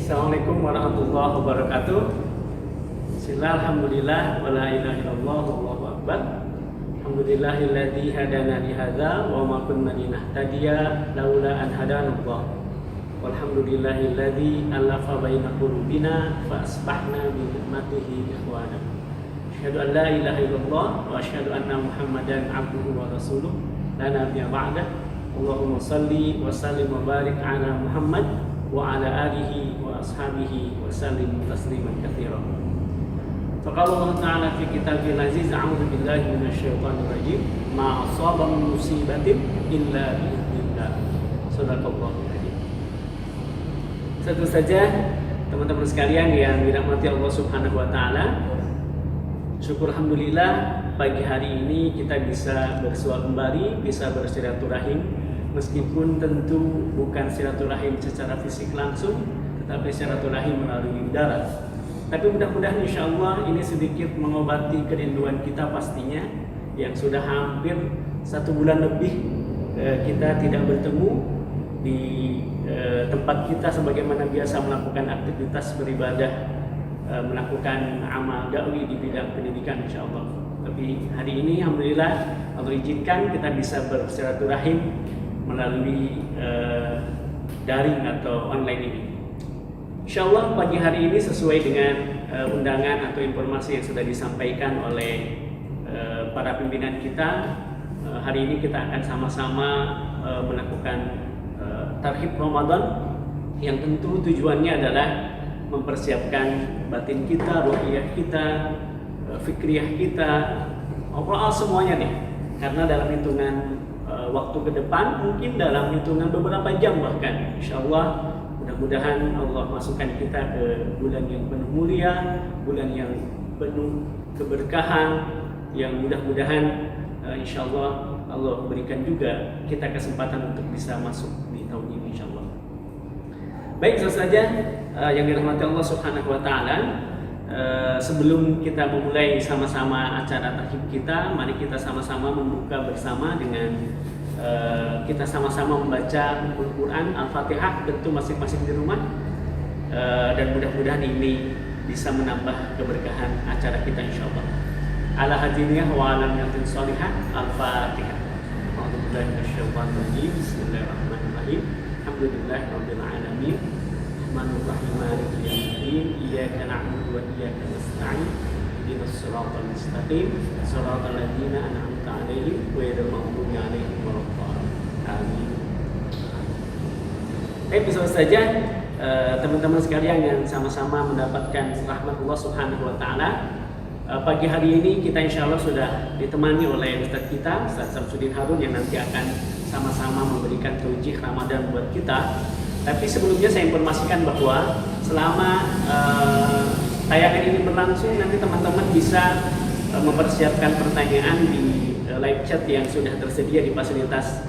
Assalamualaikum warahmatullahi wabarakatuh. Bismillah, alhamdulillah, wa la ilaha illallah, wallahu akbar. Alhamdulillahilladzi hadana li hadza wa ma kunna linahtadiya laula an hadanallah. Walhamdulillahilladzi alafa baina qulubina fa asbahna bi ni'matihi ikhwana. Asyhadu an la ilaha illallah wa asyhadu anna Muhammadan abduhu wa rasuluh la nabiyya ba'dah. Allahumma shalli wa sallim wa barik ala Muhammad wa ala alihi wa ashabihi wa sallim tasliman katsiran. Faqala Allah Ta'ala fi kitabil aziz, a'udzu billahi minasyaitonir rajim, ma asaba min musibatin illa bi idznillah. Shadaqallahul adzim. Tentu saja teman-teman sekalian yang dirahmati Allah Subhanahu wa taala, syukur alhamdulillah pagi hari ini kita bisa bersua kembali, bisa bersilaturahim, meskipun tentu bukan silaturahim secara fisik langsung, tetapi silaturahim melalui udara. Tapi mudah-mudahan insya Allah ini sedikit mengobati kerinduan kita pastinya, yang sudah hampir 1 bulan lebih kita tidak bertemu di tempat kita sebagaimana biasa melakukan aktivitas beribadah, melakukan amal dakwah di bidang pendidikan insya Allah. Tapi hari ini alhamdulillah Allah izinkan kita bisa bersilaturahim melalui daring atau online ini. Insya Allah pagi hari ini sesuai dengan undangan atau informasi yang sudah disampaikan oleh para pimpinan kita, hari ini kita akan sama-sama melakukan tarhib Ramadan, yang tentu tujuannya adalah mempersiapkan batin kita, ruhiyah kita, fikriyah kita, overall semuanya nih. Karena dalam hitungan waktu ke depan, mungkin dalam hitungan beberapa jam bahkan, insya Allah mudah-mudahan Allah masukkan kita ke bulan yang penuh mulia, bulan yang penuh keberkahan, yang mudah-mudahan insya Allah Allah berikan juga kita kesempatan untuk bisa masuk di tahun ini insya Allah. Baik, saja yang dirahmati Allah Subhanahu wa taala, sebelum kita memulai sama-sama acara tarhib kita, mari kita sama-sama membuka bersama dengan kita sama-sama membaca Al-Quran, Al-Fatihah, tentu masing-masing di rumah, dan mudah-mudahan ini bisa menambah keberkahan acara kita insyaAllah. Ala hadiniyah wa ala niyatin salihah. Al-Fatihah. Bismillahirrahmanirrahim. Alhamdulillahi rabbil alamin. Rahmanirrahim, maliki yaumiddin. Iyyaka na'budu wa iyyaka nasta'in. Ihdinas siratal mustaqim, siratal ladzina an'amta 'alaihim ghairil maghdubi 'alaihim waladdallin. Amin. Episode saja teman-teman sekalian yang sama-sama mendapatkan rahmat Allah Subhanahu wa taala. Pagi hari ini kita insya Allah sudah ditemani oleh Ustadz kita, Ustadz Samsudin Harun, yang nanti akan sama-sama memberikan taujih Ramadan buat kita. Tapi sebelumnya saya informasikan bahwa selama tayangan ini berlangsung, nanti teman-teman bisa mempersiapkan pertanyaan di live chat yang sudah tersedia di fasilitas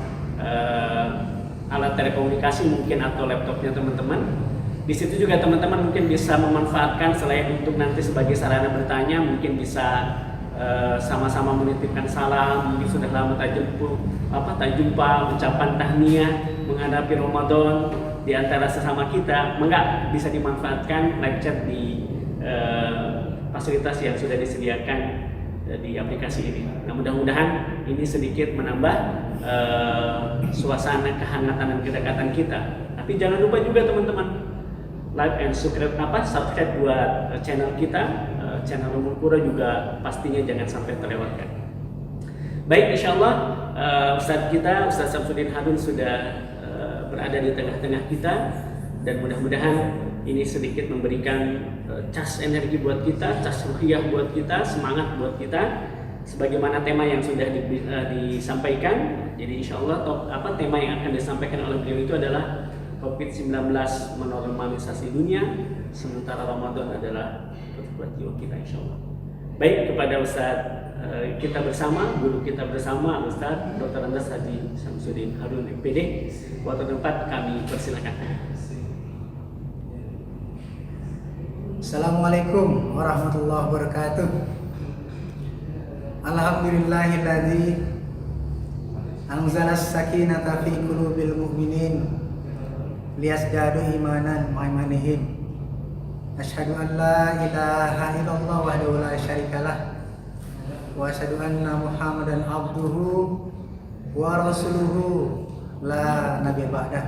alat telekomunikasi mungkin atau laptopnya teman-teman. Di situ juga teman-teman mungkin bisa memanfaatkan, selain untuk nanti sebagai sarana bertanya, mungkin bisa sama-sama menitipkan salam. Mungkin sudah lama tak jumpa, ucapan tahniah menghadapi Ramadan di antara sesama kita, enggak bisa dimanfaatkan live chat di fasilitas yang sudah disediakan di aplikasi ini. Nah, mudah-mudahan ini sedikit menambah suasana kehangatan dan kedekatan kita. Tapi jangan lupa juga teman-teman, like and subscribe buat channel kita, channel Ummul Qura juga pastinya jangan sampai terlewatkan. Baik, insyaallah Ustadz kita, Ustadz Samsudin Harun sudah berada di tengah-tengah kita, dan mudah-mudahan ini sedikit memberikan cas energi buat kita, cas ruhiyah buat kita, semangat buat kita, sebagaimana tema yang sudah disampaikan. Jadi insya Allah tema yang akan disampaikan oleh beliau itu adalah COVID-19 menormalisasi dunia, sementara Ramadan adalah buat jiwa kita insya Allah. Baik, kepada Ustadz kita bersama, guru kita bersama, Ustadz Dr. Andes Haji Samsudin Harun MPD, waktu tempat kami persilakan. Assalamualaikum warahmatullahi wabarakatuh. Alhamdulillahilladzi anzalas sakinata fi qulubil mu'minin liyazdadu imanan ma'imanihim Asyhadu an la ilaha illallah wahdahu la syarikalah wa asyhadu anna Muhammadan abduhu wa rasuluhu la nabiyya ba'dah.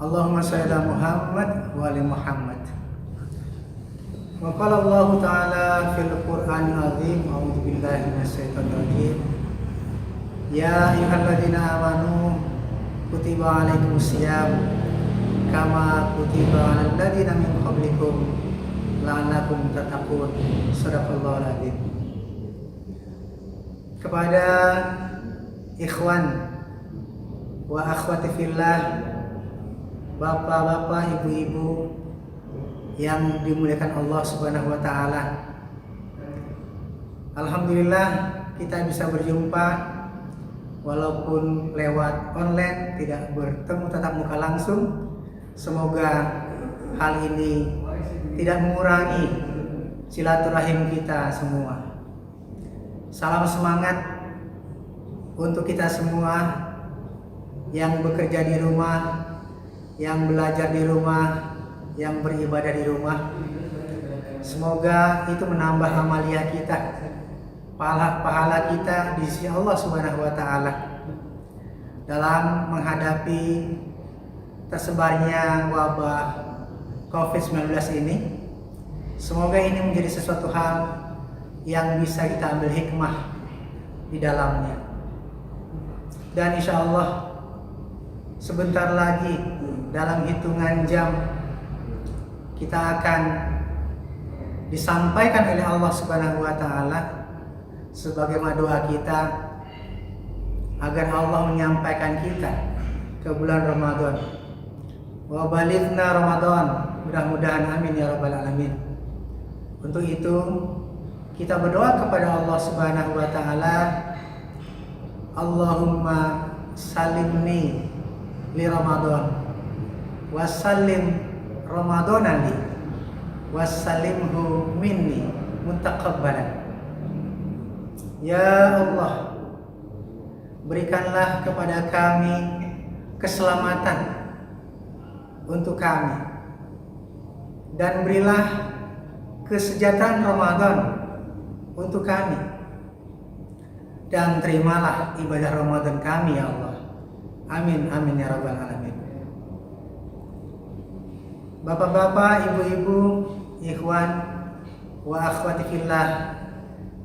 Allahumma shalli ala Muhammad wa ali Muhammad. Wa qala Allah ta'ala fil Qur'anil azim, a'udzu billahi minasyaitonir rajim. Ya ayyuhalladzina amanu kutiba alaikumusiyam kama kutiba alal ladzina min qablikum la'allakum tattaqun. Shadaqallahul adzim. Kepada ikhwan wa akhwati fillah, bapak-bapak, ibu-ibu yang dimuliakan Allah Subhanahu wa taala. Alhamdulillah kita bisa berjumpa walaupun lewat online, tidak bertemu tatap muka langsung. Semoga hal ini tidak mengurangi silaturahim kita semua. Salam semangat untuk kita semua yang bekerja di rumah, yang belajar di rumah, yang beribadah di rumah. Semoga itu menambah amalia kita, pahala kita di sisi Allah Subhanahu wa taala dalam menghadapi tersebarnya wabah COVID-19 ini. Semoga ini menjadi sesuatu hal yang bisa kita ambil hikmah di dalamnya. Dan insya Allah sebentar lagi, dalam hitungan jam, kita akan disampaikan oleh Allah Subhanahu wa taala sebagaimana doa kita agar Allah menyampaikan kita ke bulan Ramadan. Wa balighna Ramadan, mudah-mudahan amin ya rabbal alamin. Untuk itu kita berdoa kepada Allah Subhanahu wa taala, Allahumma salimni li Ramadan wa salim Ramadana li wa salimhu minni muntaqabbalan. Ya Allah, berikanlah kepada kami keselamatan untuk kami, dan berilah kesejahteraan Ramadan untuk kami, dan terimalah ibadah Ramadan kami ya Allah. Amin amin ya rabbal alamin. Bapak-bapak, ibu-ibu, ikhwan wa akhwati fillah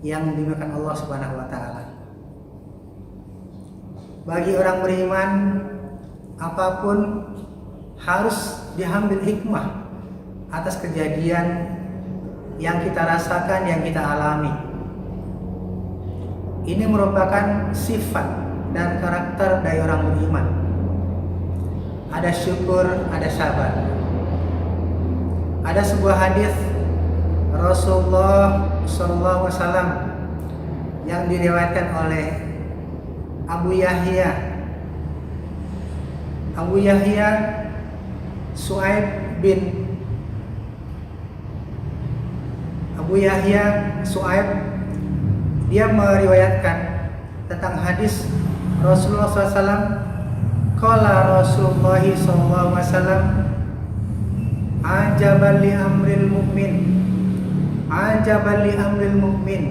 yang dimuliakan Allah Subhanahu wa taala. Bagi orang beriman, apapun harus diambil hikmah atas kejadian yang kita rasakan, yang kita alami. Ini merupakan sifat dan karakter dari orang beriman. Ada syukur, ada sabar. Ada sebuah hadis Rasulullah SAW yang diriwayatkan oleh Abu Yahya Su'aib bin Abu Yahya Su'aib, dia meriwayatkan tentang hadis Rasulullah SAW. Qala Rasulullah SAW, ajaban li amril mu'min, ajaban li amril mu'min,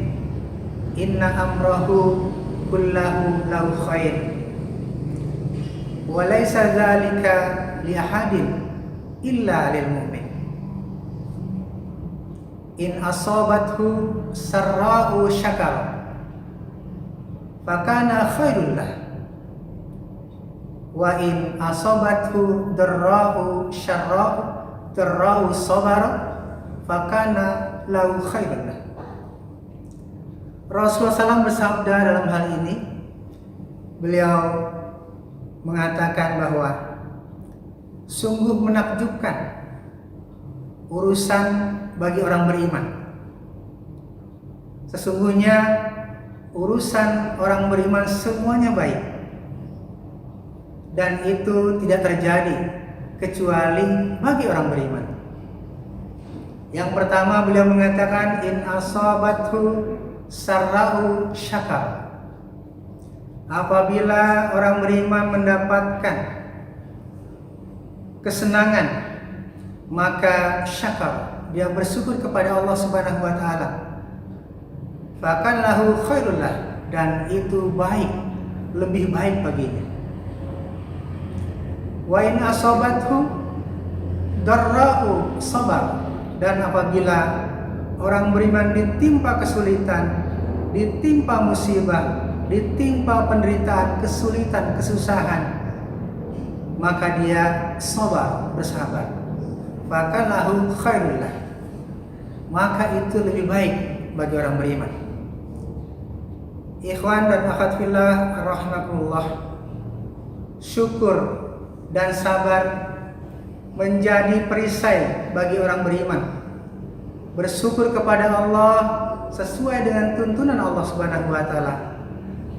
inna amrahu kullahu lahu khair, wa laysa dzalika li ahadin illa lil mu'min. In asabathu sarra'u syakara fakana khairul lah, wa in asabathu darra'u darra'u sabara fakana lahu khairul lah. Rasulullah SAW bersabda dalam hal ini, beliau mengatakan bahwa sungguh menakjubkan urusan bagi orang beriman. Sesungguhnya urusan orang beriman semuanya baik, dan itu tidak terjadi kecuali bagi orang beriman. Yang pertama beliau mengatakan, in asabathu sarra'u syakar. Apabila orang beriman mendapatkan kesenangan, maka syakar, dia bersyukur kepada Allah Subhanahu wa taala. Fakan lahu khairul lah, dan itu baik, lebih baik baginya. Wa in asabathu darra'u sabar, dan apabila orang beriman ditimpa kesulitan, ditimpa musibah, ditimpa penderitaan, kesulitan, kesusahan, maka dia sabar, bersabar. Maka lahu khairullah, maka itu lebih baik bagi orang beriman. Ikhwan dan akhwat fillah rahimakumullah, syukur dan sabar menjadi perisai bagi orang beriman. Bersyukur kepada Allah sesuai dengan tuntunan Allah Subhanahu wa taala,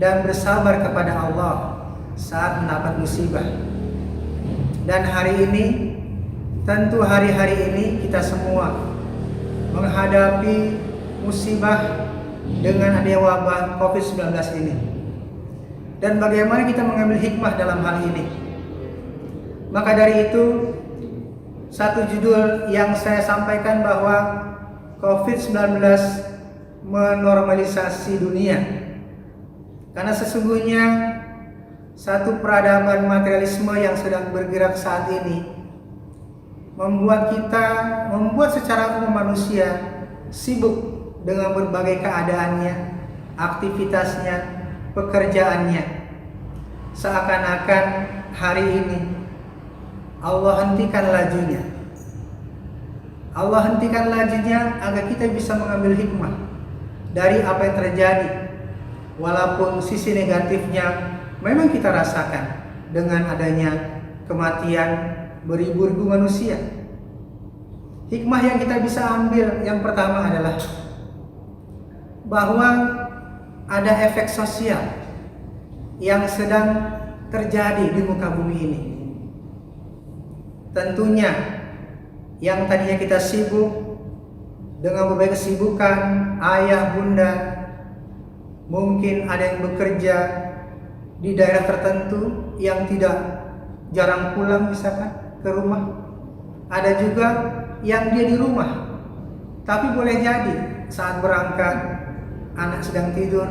dan bersabar kepada Allah saat mendapat musibah. Dan hari ini, tentu hari-hari ini kita semua menghadapi musibah dengan adanya wabah COVID-19 ini. Dan bagaimana kita mengambil hikmah dalam hal ini? Maka dari itu, satu judul yang saya sampaikan bahwa COVID-19 menormalisasi dunia. Karena sesungguhnya satu peradaban materialisme yang sedang bergerak saat ini membuat secara umum manusia sibuk dengan berbagai keadaannya, aktivitasnya, pekerjaannya. Seakan-akan hari ini Allah hentikan lajunya. Allah hentikan lajunya agar kita bisa mengambil hikmah dari apa yang terjadi. Walaupun sisi negatifnya memang kita rasakan dengan adanya kematian beribu-ribu manusia. Hikmah yang kita bisa ambil yang pertama adalah bahwa ada efek sosial yang sedang terjadi di muka bumi ini. Tentunya yang tadinya kita sibuk dengan berbagai kesibukan, ayah, bunda, mungkin ada yang bekerja di daerah tertentu yang tidak jarang pulang misalkan ke rumah. Ada juga yang dia di rumah, tapi boleh jadi saat berangkat anak sedang tidur,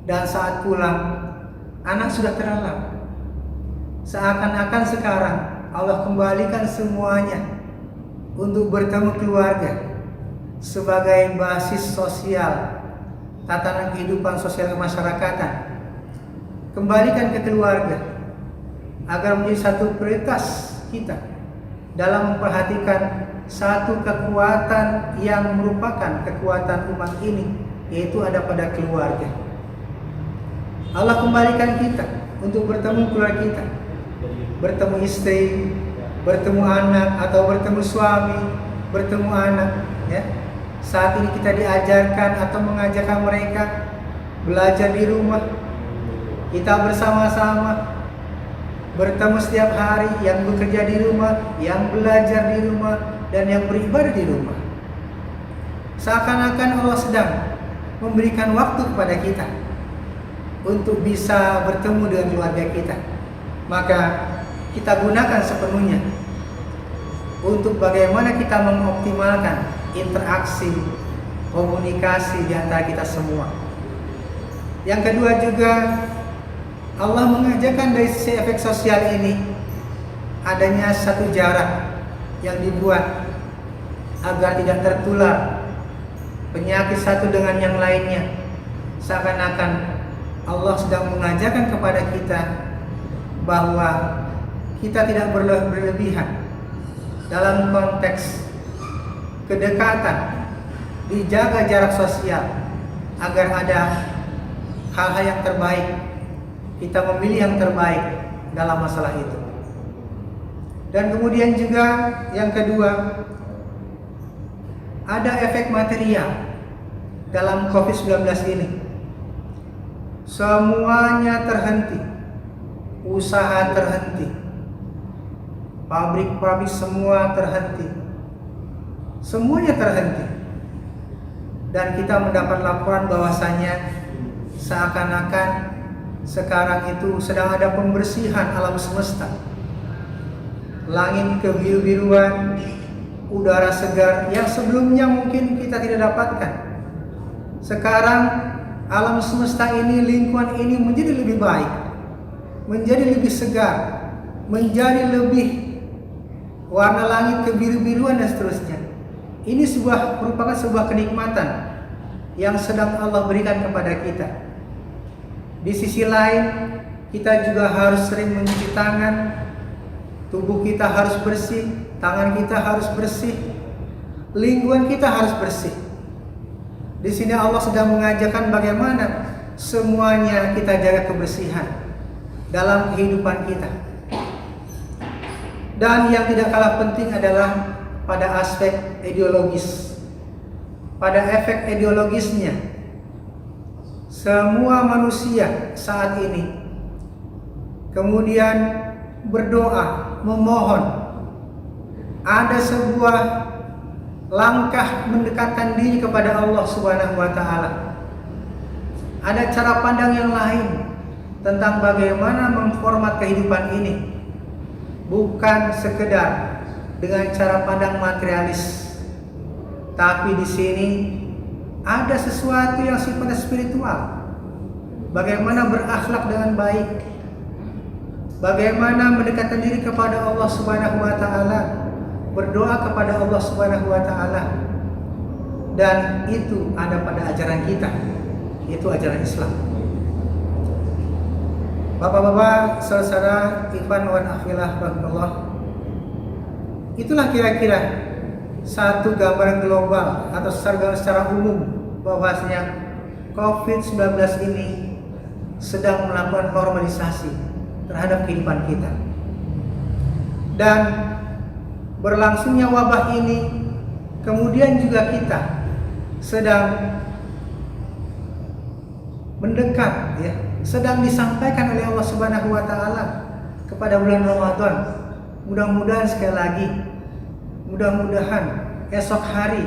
dan saat pulang anak sudah terlelap. Seakan-akan sekarang Allah kembalikan semuanya untuk bertemu keluarga sebagai basis sosial, tatanan kehidupan sosial kemasyarakatan. Kembalikan ke keluarga agar menjadi satu prioritas kita dalam memperhatikan satu kekuatan yang merupakan kekuatan umat ini, yaitu ada pada keluarga. Allah kembalikan kita untuk bertemu keluarga kita, bertemu istri, bertemu anak atau bertemu suami, bertemu anak, ya. Saat ini kita diajarkan atau mengajarkan mereka belajar di rumah. Kita bersama-sama bertemu setiap hari, yang bekerja di rumah, yang belajar di rumah, dan yang beribadah di rumah. Seakan-akan Allah sedang memberikan waktu kepada kita untuk bisa bertemu dengan keluarga kita. Maka kita gunakan sepenuhnya untuk bagaimana kita mengoptimalkan interaksi, komunikasi di antara kita semua. Yang kedua juga, Allah mengajarkan dari sisi efek sosial ini adanya satu jarak yang dibuat agar tidak tertular penyakit satu dengan yang lainnya. Seakan-akan Allah sedang mengajarkan kepada kita bahwa kita tidak berlebihan dalam konteks kedekatan, dijaga jarak sosial agar ada hal-hal yang terbaik. Kita memilih yang terbaik dalam masalah itu. Dan kemudian juga yang kedua, ada efek material dalam COVID-19 ini. Semuanya terhenti, usaha terhenti, pabrik-pabrik semua terhenti, semuanya terhenti. Dan kita mendapat laporan bahwasanya seakan-akan sekarang itu sedang ada pembersihan alam semesta. langit kebiru-biruan, udara segar yang sebelumnya mungkin kita tidak dapatkan. Sekarang alam semesta ini, lingkungan ini menjadi lebih baik, menjadi lebih segar, menjadi lebih warna langit kebiru-biruan dan seterusnya. Ini merupakan sebuah kenikmatan yang sedang Allah berikan kepada kita. Di sisi lain, kita juga harus sering mencuci tangan. Tubuh kita harus bersih, tangan kita harus bersih, lingkungan kita harus bersih. Di sini Allah sedang mengajarkan bagaimana semuanya kita jaga kebersihan dalam kehidupan kita. Dan yang tidak kalah penting adalah pada aspek ideologis, pada efek ideologisnya. Semua manusia saat ini kemudian berdoa, memohon ada sebuah langkah mendekatkan diri kepada Allah Subhanahu wa taala. Ada cara pandang yang lain tentang bagaimana menghormat kehidupan ini, bukan sekedar dengan cara pandang materialis, tapi di sini ada sesuatu yang sifatnya spiritual. Bagaimana berakhlak dengan baik, bagaimana mendekatkan diri kepada Allah Subhanahu wa taala, berdoa kepada Allah Subhanahu wa taala. Dan itu ada pada ajaran kita, itu ajaran Islam. Bapak-bapak, saudara, ikhwan wan akhwat rahimakumullah. Itulah kira-kira satu gambaran global atau secara umum bahwasanya COVID-19 ini sedang melakukan normalisasi terhadap kehidupan kita. Dan berlangsungnya wabah ini kemudian juga kita sedang mendekat, ya, sedang disampaikan oleh Allah Subhanahu wa taala kepada bulan Ramadan. Mudah-mudahan sekali lagi, mudah-mudahan esok hari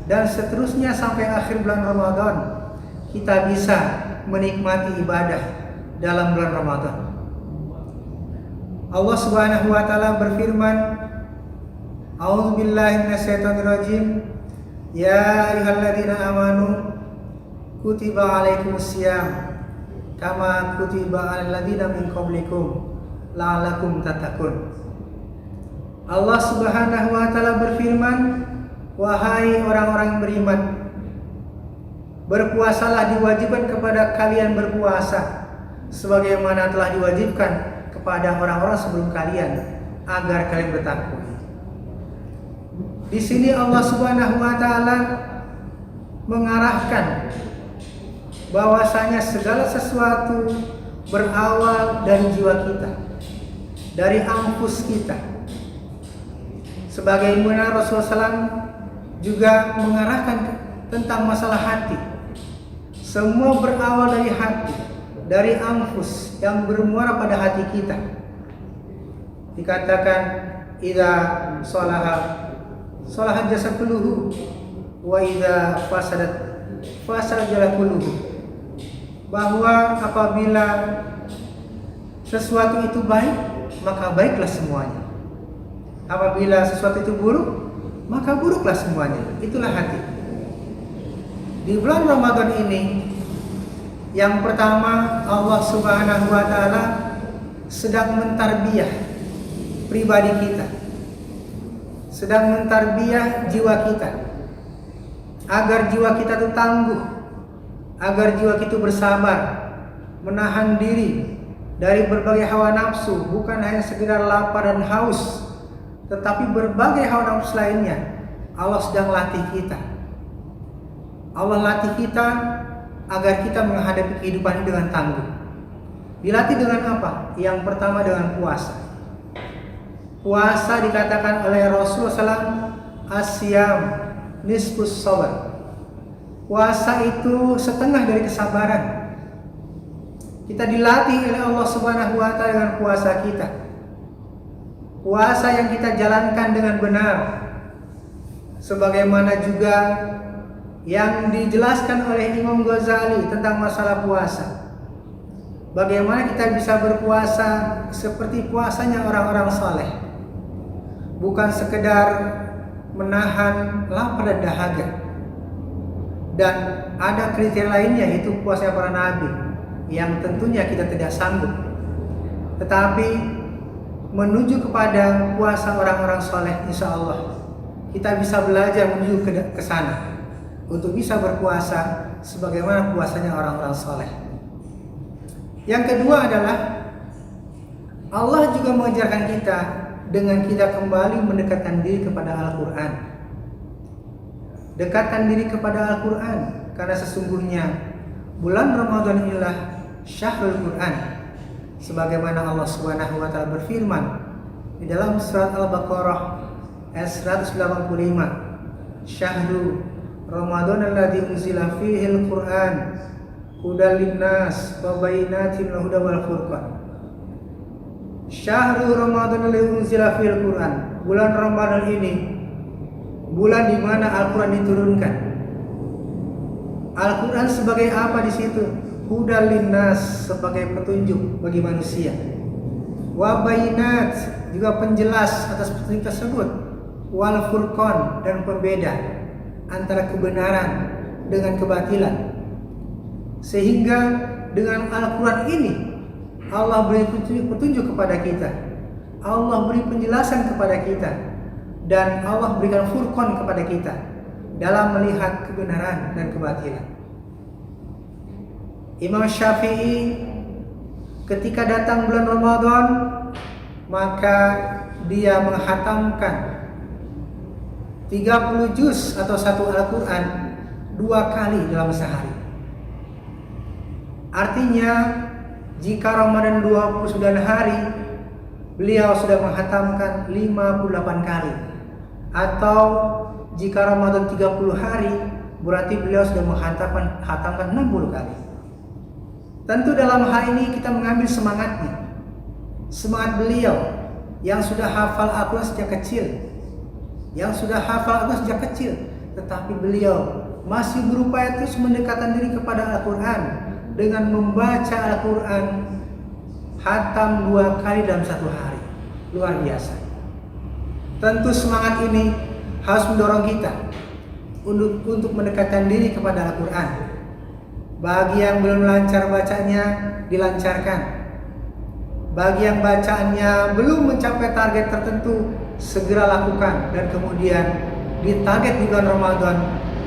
dan seterusnya sampai akhir bulan Ramadan kita bisa menikmati ibadah dalam bulan Ramadan. Allah Subhanahu wa taala berfirman, A'udzubillahi minasyaitonirrajim. Ya ayyuhalladzina amanu kutiba alaikumusiyam kama kutiba alal ladzina min qablikum la'allakum tattaqun. Allah Subhanahu wa taala berfirman, wahai orang-orang yang beriman, berpuasalah, diwajibkan kepada kalian berpuasa sebagaimana telah diwajibkan kepada orang-orang sebelum kalian agar kalian bertakwa. Di sini Allah Subhanahu wa taala mengarahkan bahwasanya segala sesuatu berawal dari jiwa kita, dari anfus kita. Sebagaimana Rasulullah SAW juga mengarahkan tentang masalah hati. Semua berawal dari hati, dari anfus yang bermuara pada hati kita. Dikatakan idza salahat jasad kulluhu wa idza fasadat jasad kulluhu. Bahwa apabila sesuatu itu baik, maka baiklah semuanya. Apabila sesuatu itu buruk, maka buruklah semuanya. Itulah hati. Di bulan Ramadan ini, yang pertama Allah Subhanahu wa taala sedang mentarbiyah pribadi kita, sedang mentarbiyah jiwa kita, agar jiwa kita itu tangguh, agar jiwa kita bersabar, menahan diri dari berbagai hawa nafsu, bukan hanya sekedar lapar dan haus, tetapi berbagai hawa nafsu lainnya. Allah sedang latih kita. Allah latih kita agar kita menghadapi kehidupan ini dengan tangguh. Dilatih dengan apa? Yang pertama dengan puasa. Puasa dikatakan oleh Rasulullah SAW, asyam nisfus sabar. Puasa itu setengah dari kesabaran. Kita dilatih oleh Allah Subhanahu wa taala dengan puasa kita. Puasa yang kita jalankan dengan benar, sebagaimana juga yang dijelaskan oleh Imam Ghazali tentang masalah puasa. Bagaimana kita bisa berpuasa seperti puasanya orang-orang saleh. bukan sekedar menahan lapar dan dahaga. Dan ada kriteria lainnya, yaitu puasa para nabi, yang tentunya kita tidak sanggup. Tetapi menuju kepada puasa orang-orang soleh, insya Allah kita bisa belajar menuju ke sana untuk bisa berpuasa sebagaimana puasanya orang-orang soleh. Yang kedua adalah Allah juga mengajarkan kita dengan kita kembali mendekatkan diri kepada Al-Quran. Dekatkan diri kepada Al-Quran, karena sesungguhnya bulan Ramadan inilah Syahrul Quran, sebagaimana Allah Subhanahu wa taala berfirman di dalam surat Al-Baqarah ayat 185, Syahrul Ramadan alladzi unzila fihi al-Quran hudal linnas wa bayyinatin minal huda wal furqan. Syahrul Ramadan alladzi unzila fihi al-Quran, bulan Ramadan ini bulan di mana Al-Quran diturunkan. Al-Quran sebagai apa di situ? Hudal linnas, sebagai petunjuk bagi manusia. Wa bayyinat, juga penjelas atas petunjuk tersebut. Wal furqan, dan pembeda antara kebenaran dengan kebatilan. Sehingga dengan Al-Quran ini Allah beri petunjuk kepada kita, Allah beri penjelasan kepada kita, dan Allah berikan furqan kepada kita dalam melihat kebenaran dan kebatilan. Imam Syafi'i ketika datang bulan Ramadan, maka dia menghatamkan 30 juz atau 1 Al-Quran 2 kali dalam sehari. Artinya jika Ramadan 29 hari, beliau sudah menghatamkan 58 kali. Atau jika Ramadan 30 hari, berarti beliau sudah menghatamkan 60 kali. Tentu dalam hal ini kita mengambil semangatnya, semangat beliau yang sudah hafal Al-Quran sejak kecil, tetapi beliau masih berupaya terus mendekatkan diri kepada Al-Quran dengan membaca Al-Quran hatam 2 kali dalam 1 hari. Luar biasa. Tentu semangat ini harus mendorong kita untuk mendekatkan diri kepada Al-Quran. Bagi yang belum lancar bacanya, dilancarkan. Bagi yang bacaannya belum mencapai target tertentu, segera lakukan, dan kemudian ditarget di bulan Ramadan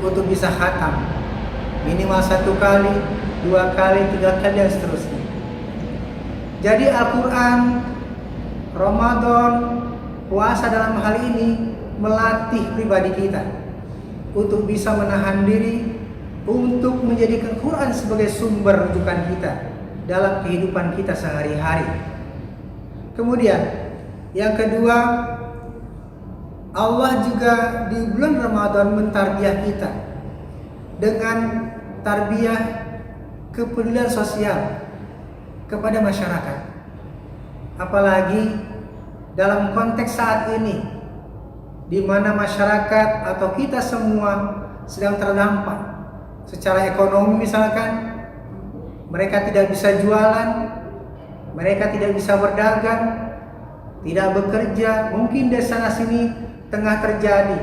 untuk bisa khatam. Minimal 1 kali, 2 kali, 3 kali, dan seterusnya. Jadi Al-Quran, Ramadan, puasa dalam hal ini melatih pribadi kita untuk bisa menahan diri, untuk menjadikan Quran sebagai sumber rujukan kita dalam kehidupan kita sehari-hari. Kemudian yang kedua, Allah juga di bulan Ramadan mentarbiyah kita dengan tarbiyah kepedulian sosial kepada masyarakat. Apalagi dalam konteks saat ini, di mana masyarakat atau kita semua sedang terdampak secara ekonomi. Misalkan mereka tidak bisa jualan, mereka tidak bisa berdagang, tidak bekerja, mungkin di sana sini tengah terjadi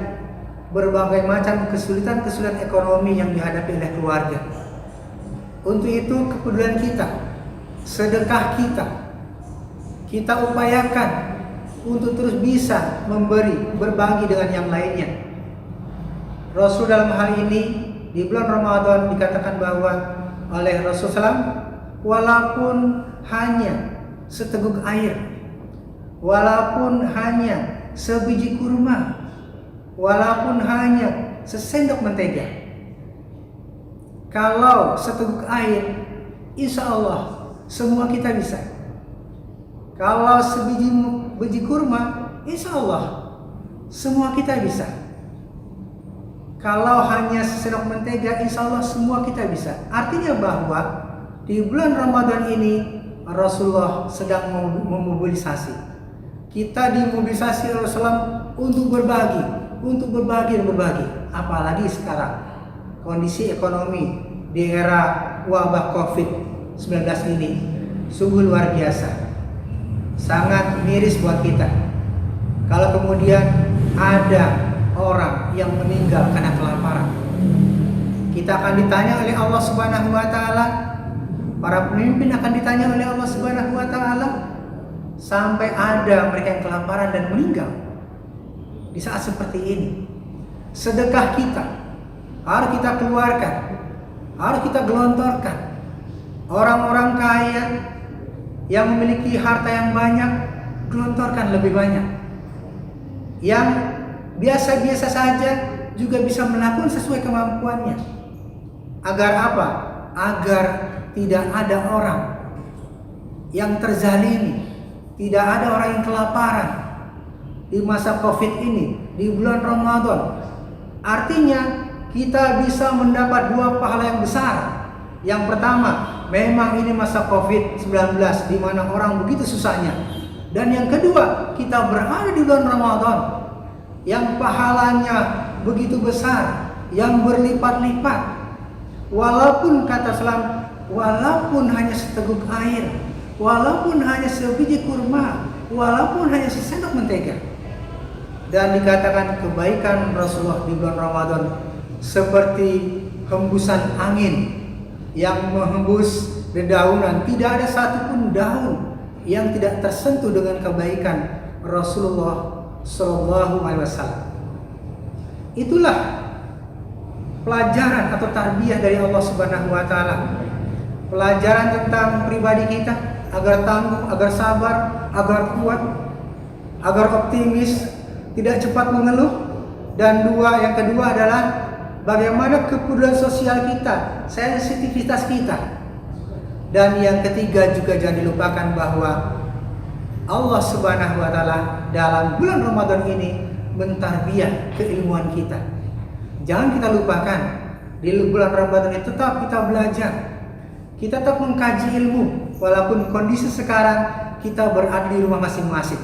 berbagai macam kesulitan ekonomi yang dihadapi oleh keluarga. Untuk itu kepedulian kita, sedekah kita upayakan untuk terus bisa memberi, berbagi dengan yang lainnya. Rasul dalam hal ini di bulan Ramadan dikatakan bahwa oleh Rasulullah SAW, walaupun hanya seteguk air, walaupun hanya sebiji kurma, walaupun hanya sesendok mentega, kalau seteguk air, insya Allah semua kita bisa. Kalau sebiji kurma, insya Allah semua kita bisa. Kalau hanya sesendok mentega, insya Allah semua kita bisa. Artinya bahwa di bulan Ramadan ini Rasulullah sedang memobilisasi. Kita dimobilisasi Rasulullah untuk berbagi, dan berbagi. Apalagi sekarang kondisi ekonomi di era wabah COVID-19 ini sungguh luar biasa, sangat miris buat kita. Kalau kemudian ada orang yang meninggal karena kelaparan, kita akan ditanya oleh Allah Subhanahu wa taala, para pemimpin akan ditanya oleh Allah Subhanahu wa taala, sampai ada mereka yang kelaparan dan meninggal. Di saat seperti ini, sedekah kita harus kita keluarkan, harus kita gelontorkan. Orang-orang kaya yang memiliki harta yang banyak, gelontorkan lebih banyak. Yang biasa-biasa saja juga bisa melakukan sesuai kemampuannya. Agar apa? Agar tidak ada orang yang terzalimi, tidak ada orang yang kelaparan di masa Covid ini, di bulan Ramadan. Artinya kita bisa mendapat dua pahala yang besar. Yang pertama, memang ini masa Covid-19 di mana orang begitu susahnya. Dan yang kedua, kita berada di bulan Ramadan yang pahalanya begitu besar, yang berlipat-lipat. Walaupun kata Islam, walaupun hanya seteguk air, walaupun hanya sebiji kurma, walaupun hanya sesendok mentega. Dan dikatakan kebaikan Rasulullah di bulan Ramadan seperti hembusan angin yang menghembus dedaunan. Tidak ada satupun daun yang tidak tersentuh dengan kebaikan Rasulullah Sallallahu Alaihi Wasallam. Itulah pelajaran atau tarbiyah dari Allah Subhanahu Wa Taala. Pelajaran tentang pribadi kita agar tangguh, agar sabar, agar kuat, agar optimis, tidak cepat mengeluh. Dan yang kedua adalah bagaimana kepedulian sosial kita, sensitivitas kita. Dan yang ketiga juga jangan dilupakan bahwa Allah Subhanahu wa taala dalam bulan Ramadan ini mentarbiyah keilmuan kita. Jangan kita lupakan, di bulan Ramadan ini tetap kita belajar. Kita tetap mengkaji ilmu walaupun kondisi sekarang kita berada di rumah masing-masing.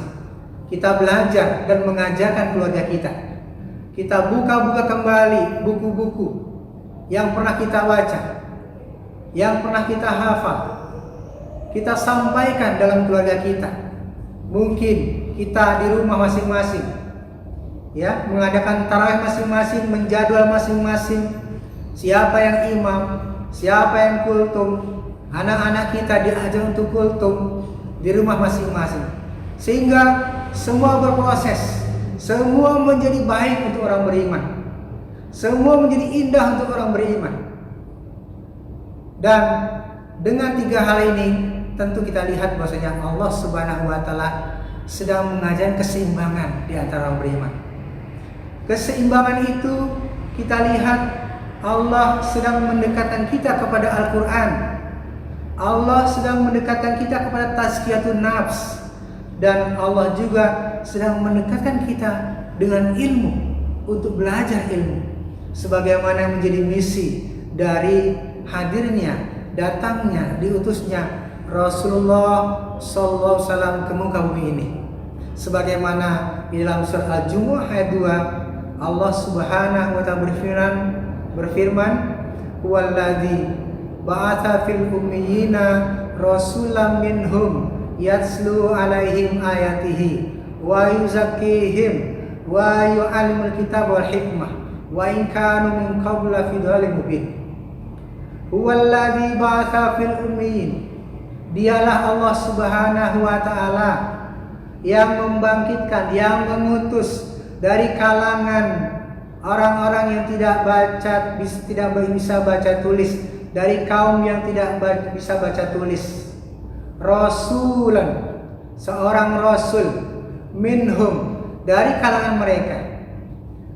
Kita belajar dan mengajarkan keluarga kita. Kita buka-buka kembali buku-buku yang pernah kita baca, yang pernah kita hafal. Kita sampaikan dalam keluarga kita. Mungkin kita di rumah masing-masing, ya, mengadakan tarawih masing-masing, menjadwal masing-masing. Siapa yang imam, siapa yang kultum, anak-anak kita diajar untuk kultum di rumah masing-masing. Sehingga semua berproses, semua menjadi baik untuk orang beriman, semua menjadi indah untuk orang beriman. Dan dengan tiga hal ini tentu kita lihat bahwasanya Allah Subhanahu wa taala sedang mengajarkan keseimbangan di antara orang beriman. Keseimbangan itu kita lihat Allah sedang mendekatkan kita kepada Al-Qur'an. Allah sedang mendekatkan kita kepada tazkiyatun nafs, dan Allah juga sedang mendekatkan kita dengan ilmu untuk belajar ilmu sebagaimana menjadi misi dari hadirnya, datangnya, diutusnya Rasulullah Sallallahu Alaihi Wasallam ke muka bumi ini. Sebagaimana di dalam surah Al-Jumu'ah ayat 2, Allah Subhanahu wa taala berfirman, "Huwallazi ba'atsa fil ummiyina rasulan minhum yatslu 'alaihim ayatihi wa yuzakkihim wa yu'allimul kitaba wal hikmah wa in kanu min qablu fi dhalalin mubin." Huwallazi ba'atsa fil ummiyin, dialah Allah Subhanahu wa taala yang membangkitkan, yang mengutus dari kalangan orang-orang yang tidak bisa baca tulis, dari kaum yang tidak bisa baca tulis. Rasulan, seorang rasul, minhum, dari kalangan mereka.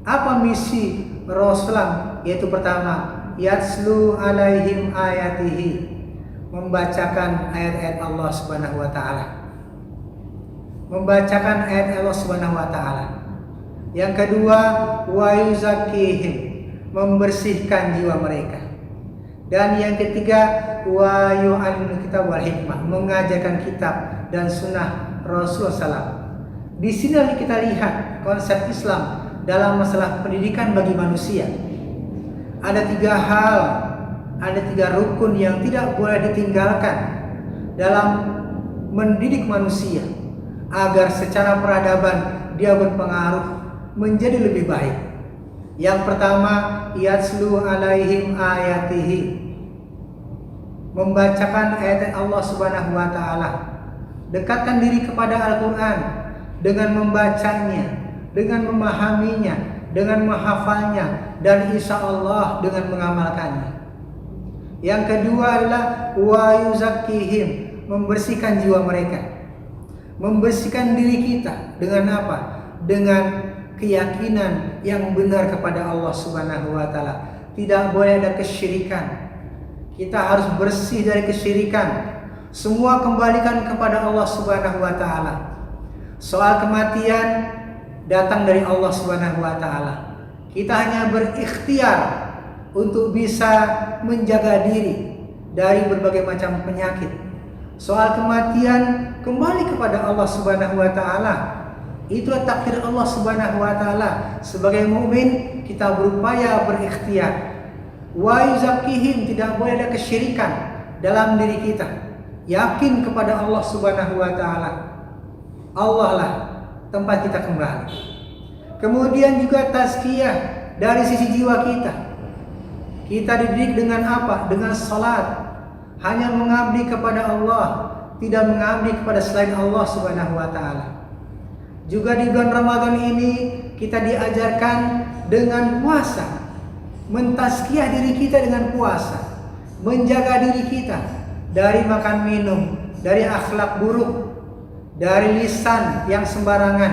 Apa misi Rasulullah? Yaitu pertama, yatslu alaihim ayatihi, membacakan ayat-ayat Allah Subhanahu wa taala. Membacakan ayat Allah Subhanahu wa taala. Yang kedua, wa yuzakkihim, membersihkan jiwa mereka. Dan yang ketiga, wa yu'allimul kitab wal hikmah, mengajarkan kitab dan sunnah Rasulullah SAW. Di sini kita lihat konsep Islam dalam masalah pendidikan bagi manusia. Ada tiga hal, ada tiga rukun yang tidak boleh ditinggalkan dalam mendidik manusia agar secara peradaban dia berpengaruh menjadi lebih baik. Yang pertama, yatslu alaihim ayatihi, membacakan ayat Allah Subhanahu wa taala. Dekatkan diri kepada Al-Qur'an dengan membacanya, dengan memahaminya, dengan menghafalnya, dan insya Allah dengan mengamalkannya. Yang kedua adalah wa yuzakkihim, membersihkan jiwa mereka, membersihkan diri kita dengan apa? Dengan keyakinan yang benar kepada Allah Subhanahu wa taala. Tidak boleh ada kesyirikan. Kita harus bersih dari kesyirikan. Semua kembalikan kepada Allah Subhanahu wa taala. Soal kematian datang dari Allah Subhanahu wa taala. Kita hanya berikhtiar untuk bisa menjaga diri dari berbagai macam penyakit. Soal kematian kembali kepada Allah Subhanahu wa taala. Itulah takdir Allah Subhanahu wa taala. Sebagai mukmin kita berupaya berikhtiar. Wa yuzakkihim, tidak boleh ada kesyirikan dalam diri kita. Yakin kepada Allah Subhanahu wa taala. Allah lah tempat kita kembali. Kemudian juga tazkiyah dari sisi jiwa kita. Kita dididik dengan apa? Dengan salat. Hanya mengabdi kepada Allah, tidak mengabdi kepada selain Allah Subhanahu wa taala. Juga di bulan Ramadan ini kita diajarkan dengan puasa, mentazkiyah diri kita dengan puasa, menjaga diri kita dari makan minum, dari akhlak buruk, dari lisan yang sembarangan,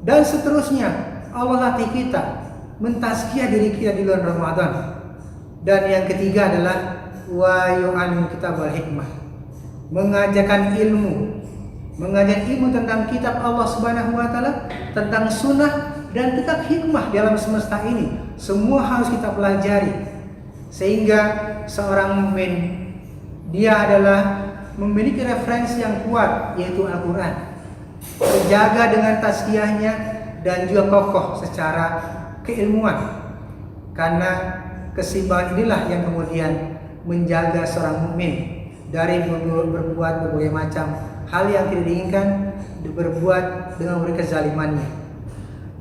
dan seterusnya. Allah latih kita mentazkiyah diri kita di bulan Ramadan. Dan yang ketiga adalah wa yu'allimu kitab wal hikmah, mengajarkan ilmu, mengajar ilmu tentang kitab Allah Subhanahu wa taala, tentang sunnah, dan tentang hikmah dalam semesta ini. Semua harus kita pelajari sehingga seorang mukmin dia adalah memiliki referensi yang kuat, yaitu Al-Qur'an. Terjaga dengan tazkiyahnya dan juga kokoh secara keilmuan. Karena keseimbangan inilah yang kemudian menjaga seorang mukmin dari berbuat berbagai macam hal yang tidak diinginkan, berbuat dengan berbagai kezalimannya.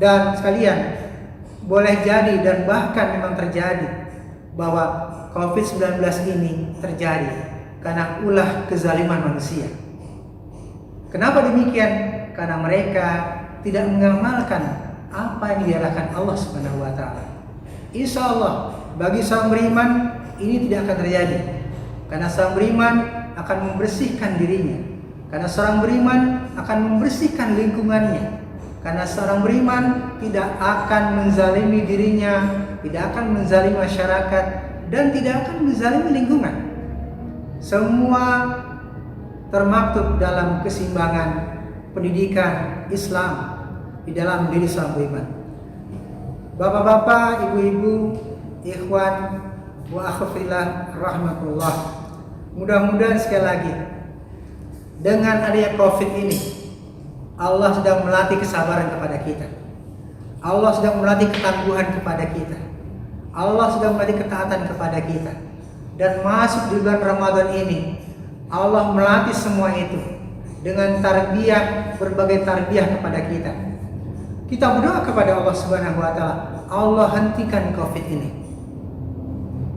Dan sekalian, boleh jadi dan bahkan memang terjadi bahwa COVID-19 ini terjadi karena ulah kezaliman manusia. Kenapa demikian? Karena mereka tidak mengamalkan apa yang diarahkan Allah Subhanahu wa taala. Insya Allah bagi seorang beriman ini tidak akan terjadi, karena seorang beriman akan membersihkan dirinya, karena seorang beriman akan membersihkan lingkungannya, karena seorang beriman tidak akan menzalimi dirinya, tidak akan menzalimi masyarakat, dan tidak akan menzalimi lingkungan. Semua termaktub dalam keseimbangan pendidikan Islam di dalam diri seorang beriman. Bapak-bapak, ibu-ibu, ikhwan wa akhwat rahmatullah. Mudah-mudahan sekali lagi dengan adanya COVID ini Allah sedang melatih kesabaran kepada kita. Allah sedang melatih ketangguhan kepada kita. Allah sedang melatih ketaatan kepada kita. Dan masuk di bulan Ramadan ini Allah melatih semua itu dengan tarbiyah, berbagai tarbiyah kepada kita. Kita berdoa kepada Allah Subhanahu wa taala, Allah hentikan COVID ini.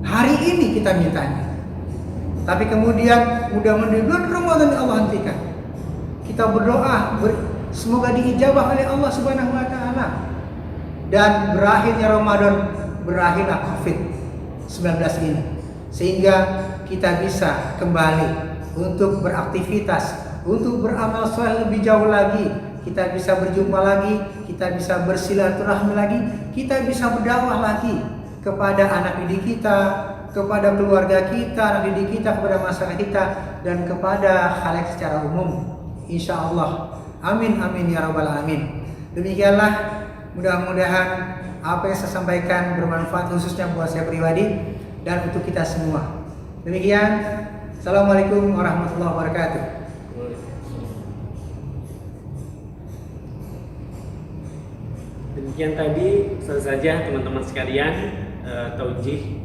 Hari ini kita mintanya. Tapi kemudian mudah-mudahan di bulan Ramadan Allah hentikan. Kita berdoa semoga diijabah oleh Allah Subhanahu wa taala. Dan berakhirnya Ramadan, berakhirlah COVID-19 ini. Sehingga kita bisa kembali untuk beraktivitas, untuk beramal saleh lebih jauh lagi. Kita bisa berjumpa lagi, kita bisa bersilaturahmi lagi, kita bisa berdakwah lagi kepada anak didik kita, kepada keluarga kita, anak didik kita, kepada masyarakat kita, dan kepada khalayak secara umum. Insya Allah. Amin amin ya rabbal alamin. Demikianlah, mudah-mudahan apa yang saya sampaikan bermanfaat khususnya buat saya pribadi dan untuk kita semua. Demikian. Assalamualaikum warahmatullahi wabarakatuh. Demikian tadi saja teman-teman sekalian taujih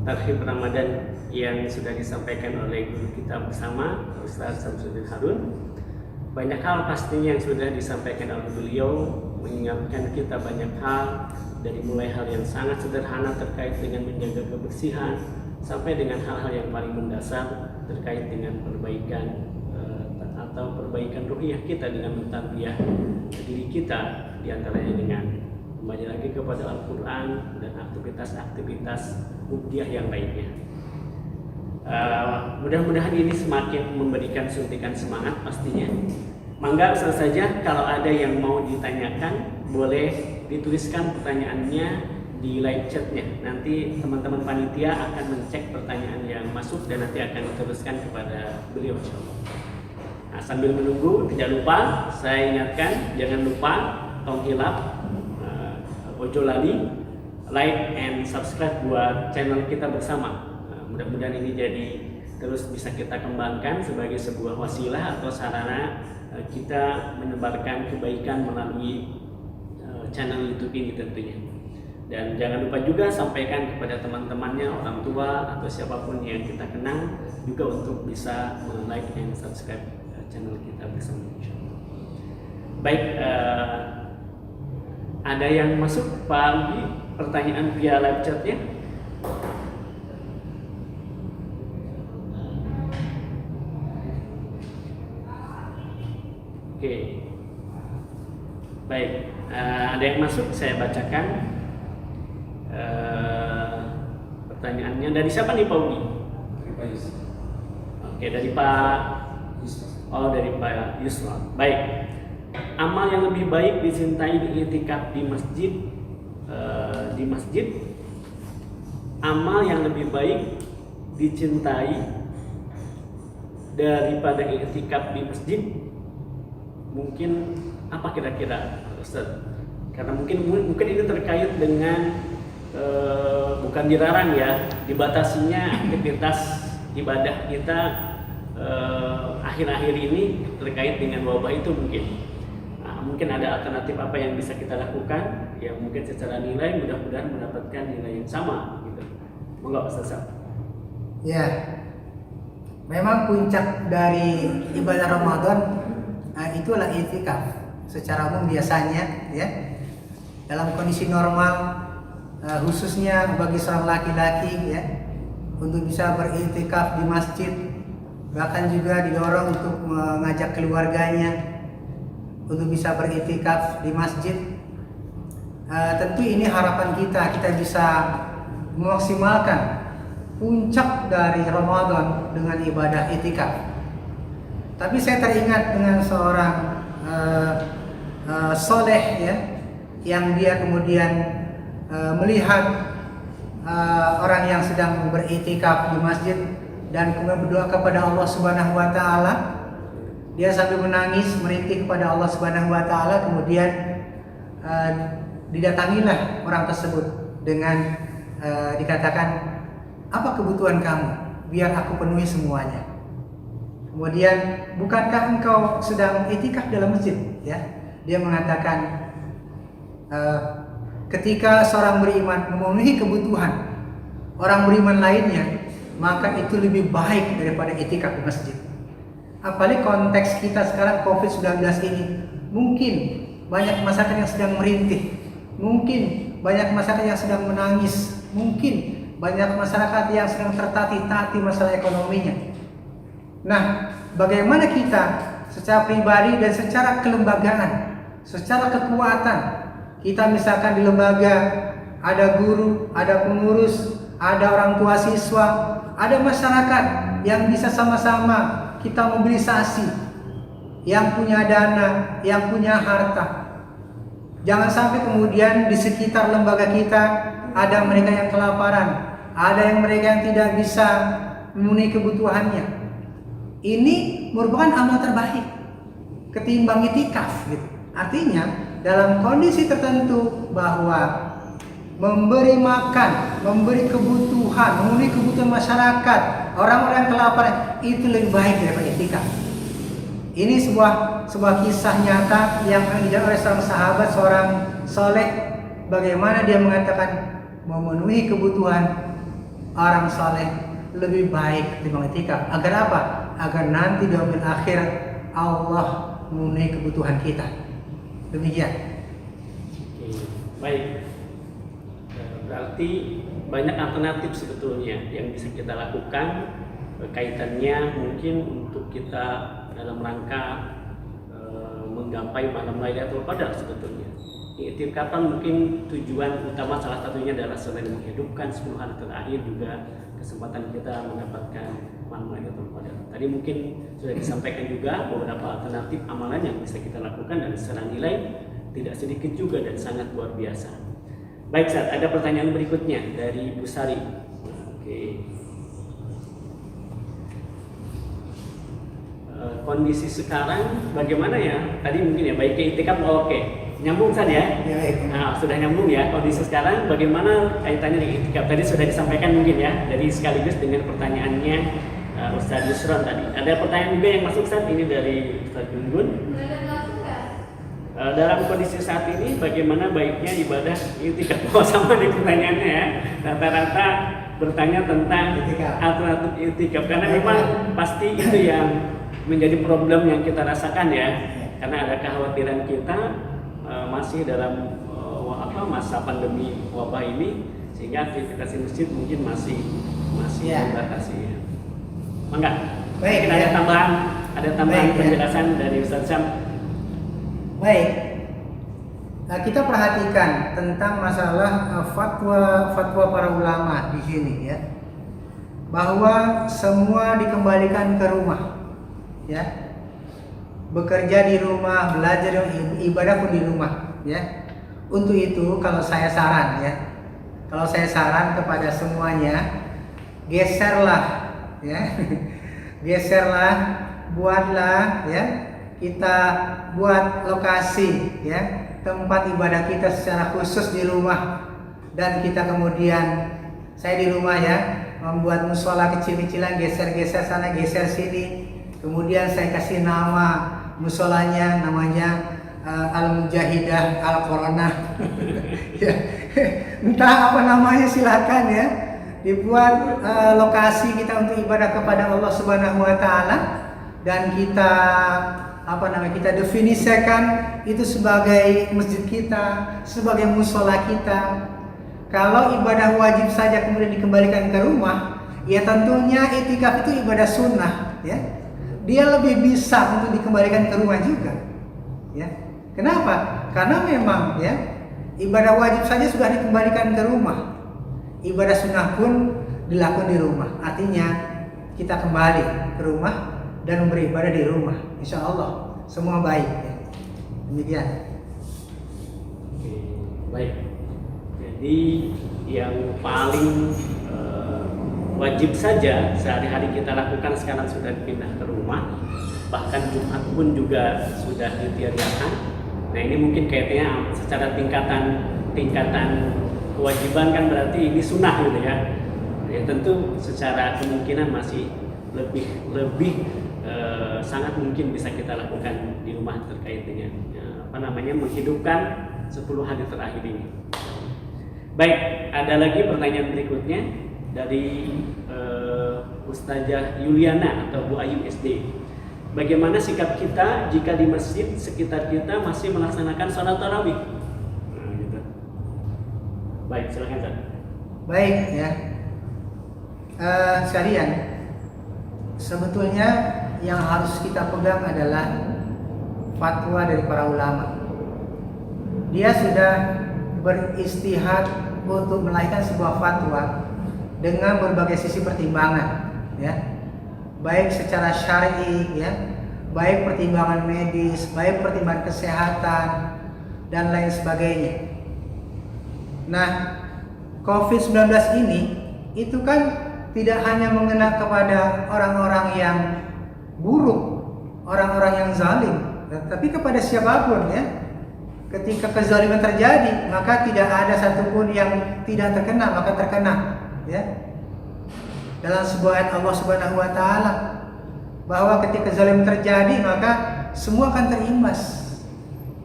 tarhib Ramadan yang sudah disampaikan oleh guru kita bersama Ustaz Samsudin Harun. banyak hal pastinya yang sudah disampaikan oleh beliau, mengingatkan kita banyak hal, dari mulai hal yang sangat sederhana terkait dengan menjaga kebersihan sampai dengan hal-hal yang paling mendasar terkait dengan perbaikan atau perbaikan ruhiyah kita dengan mentarbiyah diri kita, diantaranya dengan kembali lagi kepada Al-Quran dan aktivitas-aktivitas mubdiah yang lainnya. Mudah-mudahan ini semakin memberikan suntikan semangat pastinya. Mangga langsung saja, kalau ada yang mau ditanyakan boleh dituliskan pertanyaannya di live chatnya. Nanti teman-teman panitia akan mencek pertanyaan yang masuk dan nanti akan diteruskan kepada beliau insyaallah. Nah, sambil menunggu, tidak lupa saya ingatkan, jangan lupa tong hilap ojo lali like and subscribe buat channel kita bersama. Mudah-mudahan ini jadi terus bisa kita kembangkan sebagai sebuah wasilah atau sarana kita menebarkan kebaikan melalui channel YouTube ini tentunya. Dan jangan lupa juga sampaikan kepada teman-temannya, orang tua atau siapapun yang kita kenal juga untuk bisa like and subscribe channel kita bersama. Baik, ada yang masuk Pak Aldi pertanyaan via live chatnya? Oke, baik, ada yang masuk, saya bacakan pertanyaannya. Dari siapa nih Pak Udi? Dari Pak Yus. Oke, dari Pak dari Pak Yusra. Baik, amal yang lebih baik dicintai di i'tikaf di masjid, amal yang lebih baik dicintai daripada i'tikaf di masjid, mungkin apa kira-kira Ustaz? Karena mungkin ini terkait dengan bukan dilarang ya, dibatasinya aktivitas ibadah kita akhir-akhir ini terkait dengan wabah itu mungkin. Nah, mungkin ada alternatif apa yang bisa kita lakukan yang mungkin secara nilai mudah-mudahan mendapatkan nilai yang sama gitu. Monggo Ustaz. Ya, memang puncak dari ibadah Ramadan itulah i'tikaf. Secara umum biasanya ya dalam kondisi normal khususnya bagi seorang laki-laki ya untuk bisa beriktikaf di masjid, bahkan juga didorong untuk mengajak keluarganya untuk bisa beriktikaf di masjid. Tentu ini harapan kita bisa memaksimalkan puncak dari Ramadan dengan ibadah iktikaf. Tapi saya teringat dengan seorang soleh ya, yang dia kemudian melihat orang yang sedang beriktikaf di masjid dan kemudian berdoa kepada Allah Subhanahu wa taala. Dia sambil menangis merintih kepada Allah Subhanahu wa taala, kemudian didatangilah orang tersebut dengan dikatakan, "Apa kebutuhan kamu? Biar aku penuhi semuanya." Kemudian, "Bukankah engkau sedang iktikaf dalam masjid?" Ya, dia mengatakan, ketika seorang beriman memenuhi kebutuhan orang beriman lainnya, maka itu lebih baik daripada iktikaf di masjid. Apalagi konteks kita sekarang COVID-19 ini, mungkin banyak masyarakat yang sedang merintih, mungkin banyak masyarakat yang sedang menangis, mungkin banyak masyarakat yang sedang tertatih-tatih masalah ekonominya. Nah, bagaimana kita secara pribadi dan secara kelembagaan, secara kekuatan, kita misalkan di lembaga ada guru, ada pengurus, ada orang tua siswa, ada masyarakat yang bisa sama-sama kita mobilisasi, yang punya dana, yang punya harta. Jangan sampai kemudian di sekitar lembaga kita ada mereka yang kelaparan, ada yang mereka yang tidak bisa memenuhi kebutuhannya. Ini merupakan amal terbaik ketimbang iktikaf gitu. Artinya dalam kondisi tertentu bahwa memberi makan, memberi kebutuhan, memenuhi kebutuhan masyarakat, orang-orang yang kelaparan itu lebih baik daripada iktikaf. Ini sebuah kisah nyata yang dijalani oleh seorang sahabat, seorang soleh, bagaimana dia mengatakan memenuhi kebutuhan orang soleh lebih baik ketimbang iktikaf. Agar apa? Agar nanti di yaumil akhir Allah memenuhi kebutuhan kita. Demikian. Oke, baik. Berarti banyak alternatif sebetulnya yang bisa kita lakukan, kaitannya mungkin untuk kita dalam rangka menggapai malam Lailatul Qadar sebetulnya. I'tikapan mungkin tujuan utama salah satunya adalah selain menghidupkan 10 hari terakhir juga kesempatan kita mendapatkan malam Lailatul Qadar. Tadi mungkin sudah disampaikan juga beberapa alternatif amalan yang bisa kita lakukan dan secara nilai tidak sedikit juga dan sangat luar biasa. Baik, Ustaz, ada pertanyaan berikutnya dari Bu Sari. Oke. Kondisi sekarang bagaimana ya? Tadi mungkin ya baik i'tikaf oke. Nyambung Ustaz ya? Ya, Nah, sudah nyambung ya. Kondisi sekarang bagaimana kaitannya dengan i'tikaf? Tadi sudah disampaikan mungkin ya. Jadi sekaligus dengan pertanyaannya Ustaz Yusron tadi. Ada pertanyaan juga yang masuk Ustaz, ini dari Ustaz Gungun. Dalam kondisi saat ini bagaimana baiknya ibadah i'tikaf? Oh, sama nih pertanyaannya ya. Rata-rata bertanya tentang alternatif i'tikaf karena memang pasti itu yang menjadi problem yang kita rasakan ya. Karena ada kekhawatiran kita masih dalam masa pandemi wabah ini sehingga aktivitas di masjid mungkin masih dibatasi. Mangga. Baik. Mungkin ada tambahan penjelasan dari Ustaz Syam. Baik, kita perhatikan tentang masalah fatwa para ulama di sini ya, bahwa semua dikembalikan ke rumah, ya, bekerja di rumah, belajar ibadah pun di rumah, ya. Untuk itu kalau saya saran kepada semuanya, geserlah, ya, geserlah, buatlah, ya. Kita buat lokasi ya tempat ibadah kita secara khusus di rumah, dan kita kemudian saya di rumah ya membuat musola kecil-kecilan, geser-geser sana geser sini, kemudian saya kasih nama musolanya namanya Al-Mujahidah Al-Corona ya, entah apa namanya silakan ya, dibuat lokasi kita untuk ibadah kepada Allah Subhanahu wa taala, dan kita kita definisikan itu sebagai masjid kita, sebagai musola kita. Kalau ibadah wajib saja kemudian dikembalikan ke rumah, ya tentunya i'tikaf itu ibadah sunnah, ya. Dia lebih bisa untuk dikembalikan ke rumah juga, ya. Kenapa? Karena memang ya ibadah wajib saja sudah dikembalikan ke rumah, ibadah sunnah pun dilakukan di rumah. Artinya kita kembali ke rumah dan beribadah di rumah, insya Allah semua baik ya. Demikian. Oke, baik. Jadi yang paling wajib saja sehari-hari kita lakukan sekarang sudah pindah ke rumah, bahkan Jumat pun juga sudah ditiadakan. Nah ini mungkin kayaknya secara tingkatan kewajiban kan berarti ini sunnah gitu ya. Ya tentu secara kemungkinan masih lebih sangat mungkin bisa kita lakukan di rumah terkait dengan menghidupkan 10 hari terakhir ini. Baik, ada lagi pertanyaan berikutnya dari Ustazah Yuliana atau Bu Ayu SD. Bagaimana sikap kita jika di masjid sekitar kita masih melaksanakan sholat tarawih? Nah, gitu. Baik, silakan Ustaz. Baik ya. Sekalian, sebetulnya yang harus kita pegang adalah fatwa dari para ulama. Dia sudah beristihad untuk melahirkan sebuah fatwa dengan berbagai sisi pertimbangan, ya, baik secara syar'i, ya, baik pertimbangan medis, baik pertimbangan kesehatan dan lain sebagainya. Nah, COVID-19 ini itu kan tidak hanya mengena kepada orang-orang yang buruk, orang-orang yang zalim, tapi kepada siapapun ya. Ketika kezaliman terjadi, maka tidak ada satupun yang tidak terkena, maka terkena, ya. Dalam sebuah ayat Allah Subhanahu wa taala bahwa ketika kezaliman terjadi, maka semua akan terimbas.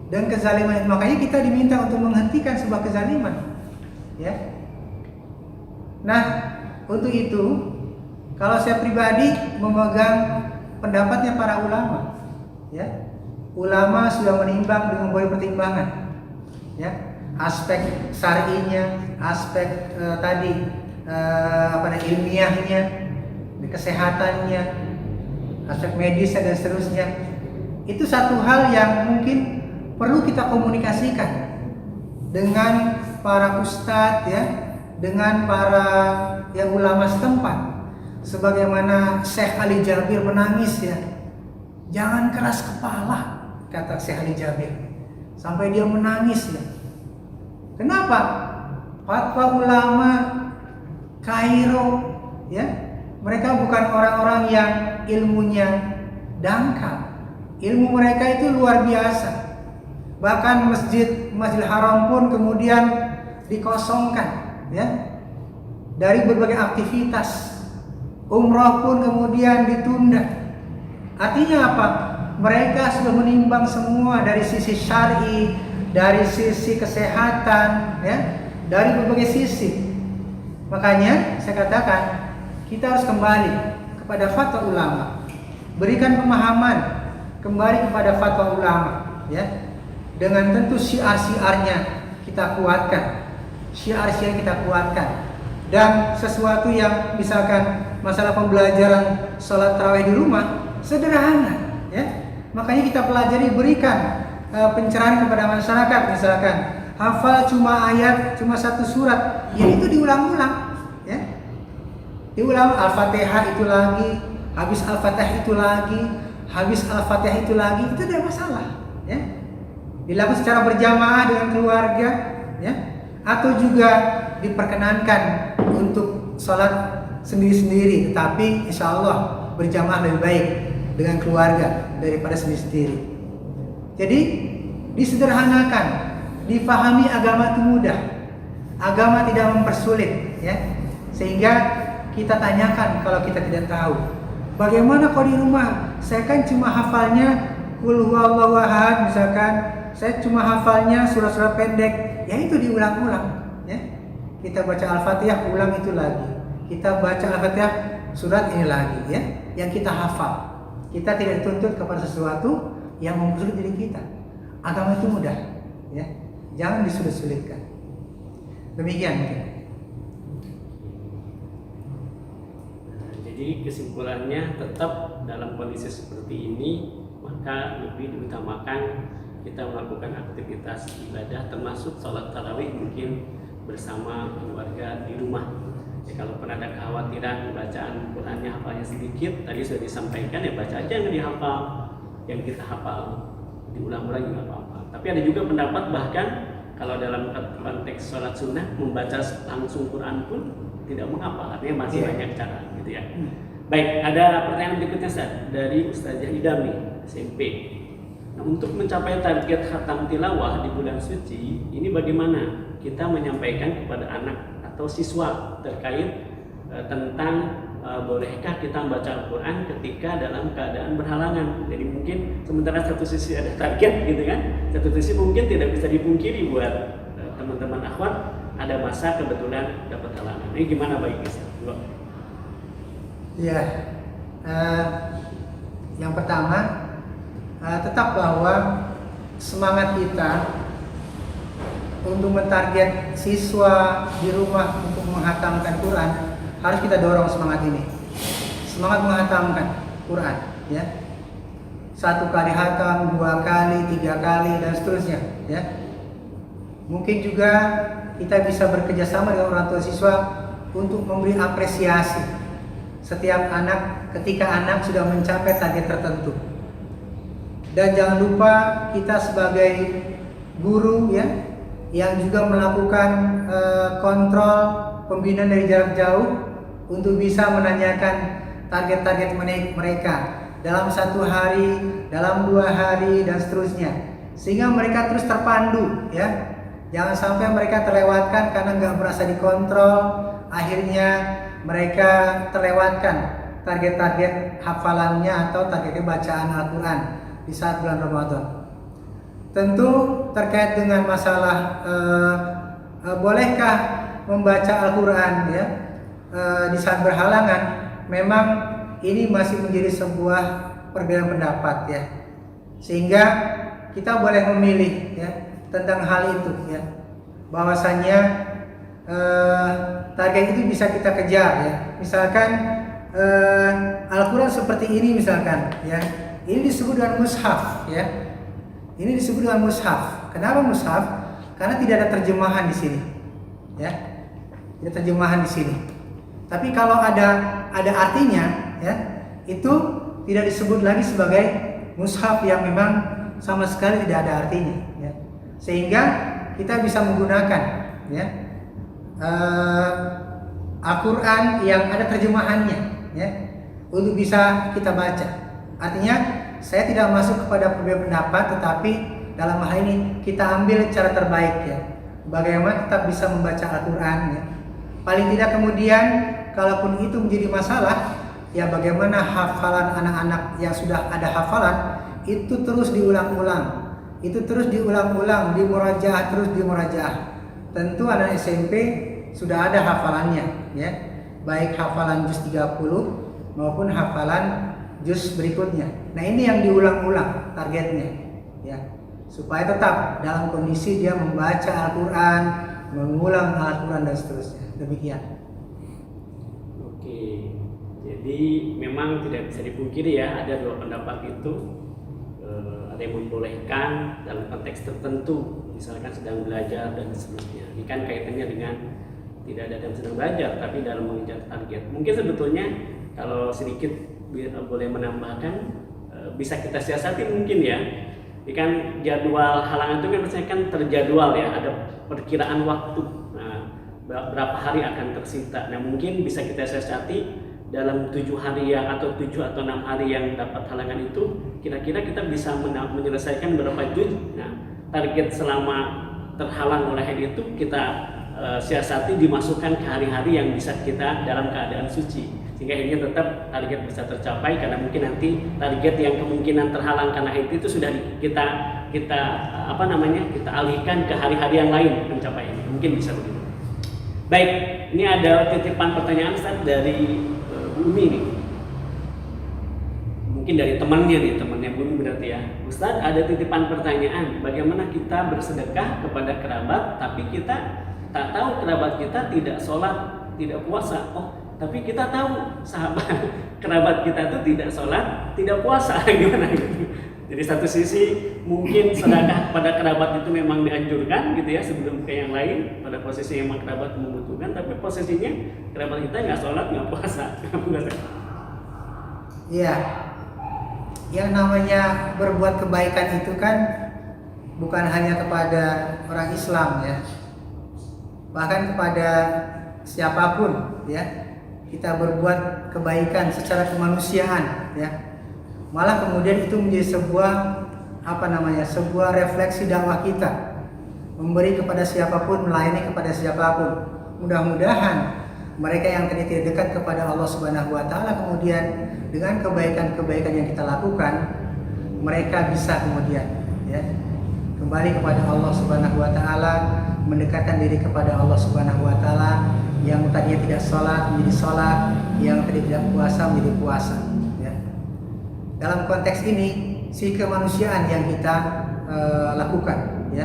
Dan kezaliman, makanya kita diminta untuk menghentikan sebuah kezaliman, ya. Nah, untuk itu kalau saya pribadi memegang pendapatnya para ulama, ya, ulama sudah menimbang dengan berbagai pertimbangan, ya, aspek syar'inya, aspek ilmiahnya, kesehatannya, aspek medisnya dan seterusnya. Itu satu hal yang mungkin perlu kita komunikasikan dengan para ustadz, ya, dengan para ulama setempat. Sebagaimana Syekh Ali Jabir menangis, ya, jangan keras kepala, kata Syekh Ali Jabir, sampai dia menangis, ya. Kenapa? Fatwa ulama Kairo, ya, mereka bukan orang-orang yang ilmunya dangkal. Ilmu mereka itu luar biasa. Bahkan Masjidil Haram pun kemudian dikosongkan, ya, dari berbagai aktivitas. Umrah pun kemudian ditunda. Artinya apa? Mereka sudah menimbang semua dari sisi syar'i, dari sisi kesehatan, ya, dari berbagai sisi. Makanya saya katakan kita harus kembali kepada fatwa ulama, berikan pemahaman kembali kepada fatwa ulama, ya, dengan tentu syiar-syiarnya kita kuatkan, syiar-syiar kita kuatkan. Dan sesuatu yang misalkan masalah pembelajaran sholat tarawih di rumah sederhana, ya, makanya kita pelajari, berikan pencerahan kepada masyarakat. Misalkan hafal cuma ayat, cuma satu surat, ya itu diulang-ulang, ya, diulang. Al-Fatihah itu lagi, habis Al-Fatihah itu lagi, habis Al-Fatihah itu lagi, itu tidak masalah, ya. Dilakukan secara berjamaah dengan keluarga, ya, atau juga diperkenankan untuk sholat sendiri-sendiri, tetapi insya Allah berjamaah lebih baik dengan keluarga daripada sendiri-sendiri. Jadi disederhanakan, difahami agama itu mudah, agama tidak mempersulit, ya, sehingga kita tanyakan kalau kita tidak tahu. Bagaimana kalau di rumah? Saya kan cuma hafalnya Qul huwallahu ahad, misalkan saya cuma hafalnya surat-surat pendek, ya itu diulang-ulang, ya. Kita baca Al-Fatihah, ulang itu lagi. Kita baca Al-Fatihah, surat ini lagi, ya, yang kita hafal. Kita tidak dituntut kepada sesuatu yang mempersulit diri kita. Agama itu mudah, ya, jangan disulit-sulitkan. Demikian mungkin. Jadi kesimpulannya tetap dalam kondisi seperti ini maka lebih diutamakan kita melakukan aktivitas ibadah termasuk sholat tarawih mungkin bersama keluarga di rumah. Ya, kalau pernah ada kekhawatiran bacaan Qurannya hafalnya sedikit, tadi sudah disampaikan, ya baca aja yang dihafal, yang kita hafal diulang-ulang juga apa-apa. Tapi ada juga pendapat bahkan kalau dalam konteks sholat sunnah membaca langsung Quran pun tidak mengapa, artinya masih banyak cara, gitu ya. Baik, ada pertanyaan berikutnya Ustaz dari Ustazah Idami SMP. Nah, untuk mencapai target khatam tilawah di bulan suci ini bagaimana kita menyampaikan kepada anak atau siswa terkait tentang bolehkah kita membaca Al-Quran ketika dalam keadaan berhalangan. Jadi mungkin sementara satu sisi ada target, gitu kan, satu sisi mungkin tidak bisa dipungkiri buat teman-teman akhwat ada masa kebetulan dapat halangan. Ini gimana baiknya? Ya, yang pertama tetap bahwa semangat kita untuk mentarget siswa di rumah untuk menghatamkan Quran harus kita dorong semangat ini, semangat menghatamkan Quran, ya, 1 kali hatam, 2 kali, 3 kali dan seterusnya, ya. Mungkin juga kita bisa bekerjasama dengan orang tua siswa untuk memberi apresiasi setiap anak ketika anak sudah mencapai target tertentu. Dan jangan lupa kita sebagai guru, ya, yang juga melakukan kontrol pembinaan dari jarak jauh untuk bisa menanyakan target-target mereka dalam 1 hari, dalam 2 hari dan seterusnya, sehingga mereka terus terpandu, ya. Jangan sampai mereka terlewatkan karena nggak merasa dikontrol, akhirnya mereka terlewatkan target-target hafalannya atau target bacaan Al-Quran di saat bulan Ramadan. Tentu terkait dengan masalah bolehkah membaca Al-Quran, ya, di saat berhalangan, memang ini masih menjadi sebuah perbedaan pendapat, ya. Sehingga kita boleh memilih ya tentang hal itu ya. Bahwasanya target itu bisa kita kejar ya. Misalkan Al-Quran seperti ini misalkan ya. Ini disebut dengan mushaf ya. Ini disebut dengan mushaf. Kenapa mushaf? Karena tidak ada terjemahan di sini. Ya. Tidak terjemahan di sini. Tapi kalau ada artinya ya, itu tidak disebut lagi sebagai mushaf yang memang sama sekali tidak ada artinya ya. Sehingga kita bisa menggunakan ya Al-Quran yang ada terjemahannya ya untuk bisa kita baca. Artinya saya tidak masuk kepada perbedaan pendapat, tetapi dalam hal ini kita ambil cara terbaik ya. Bagaimana kita bisa membaca Al-Quran ya. Paling tidak kemudian kalaupun itu menjadi masalah ya, bagaimana hafalan anak-anak yang sudah ada hafalan itu terus diulang-ulang. Itu terus diulang-ulang, dimurajaah, terus dimurajaah. Tentu anak SMP sudah ada hafalannya ya. Baik hafalan juz 30 maupun hafalan juz berikutnya. Nah, ini yang diulang-ulang targetnya ya. Supaya tetap dalam kondisi dia membaca Al-Quran, mengulang Al-Quran dan seterusnya. Demikian. Oke. Jadi memang tidak bisa dipungkiri ya, ada dua pendapat itu. Ada yang membolehkan dalam konteks tertentu, misalkan sedang belajar dan seterusnya. Ini kan kaitannya dengan tidak ada yang sedang belajar, tapi dalam mengejar target. Mungkin sebetulnya kalau sedikit boleh menambahkan, bisa kita siasati mungkin ya. Ini kan jadwal halangan itu kan biasanya kan terjadwal ya, ada perkiraan waktu. Nah, berapa hari akan tersita. Nah, mungkin bisa kita siasati dalam 7 hari yang atau 7 atau 6 hari yang dapat halangan itu, kira-kira kita bisa menyelesaikan berapa juz. Nah, target selama terhalang oleh hal itu kita siasati dimasukkan ke hari-hari yang bisa kita dalam keadaan suci, sehingga akhirnya tetap target bisa tercapai. Karena mungkin nanti target yang kemungkinan terhalang karena itu sudah kita kita alihkan ke hari-hari yang lain mencapainya. Mungkin bisa begitu. Baik, ini ada titipan pertanyaan Ustaz dari Bu Umi nih. Mungkin dari temannya Bu Umi berarti ya. Ustaz, ada titipan pertanyaan, bagaimana kita bersedekah kepada kerabat tapi kita tak tahu kerabat kita tidak sholat, tidak puasa. Oh, tapi kita tahu sahabat kerabat kita itu tidak sholat, tidak puasa. Gimana gitu? Jadi satu sisi mungkin sedekah pada kerabat itu memang dianjurkan gitu ya, sebelum ke yang lain pada posisi yang memang kerabat membutuhkan, tapi posisinya kerabat kita nggak sholat, nggak puasa. Iya, yang namanya berbuat kebaikan itu kan bukan hanya kepada orang Islam ya, bahkan kepada siapapun ya. Kita berbuat kebaikan secara kemanusiaan ya. Malah kemudian itu menjadi sebuah refleksi dakwah kita, memberi kepada siapapun, melayani kepada siapapun. Mudah-mudahan mereka yang tadi tidak dekat kepada Allah Subhanahu wa taala, kemudian dengan kebaikan-kebaikan yang kita lakukan, mereka bisa kemudian ya kembali kepada Allah Subhanahu wa taala, mendekatkan diri kepada Allah Subhanahu wa taala. Yang tadinya tidak sholat menjadi sholat, yang tadi tidak puasa menjadi puasa ya. Dalam konteks ini si kemanusiaan yang kita lakukan ya,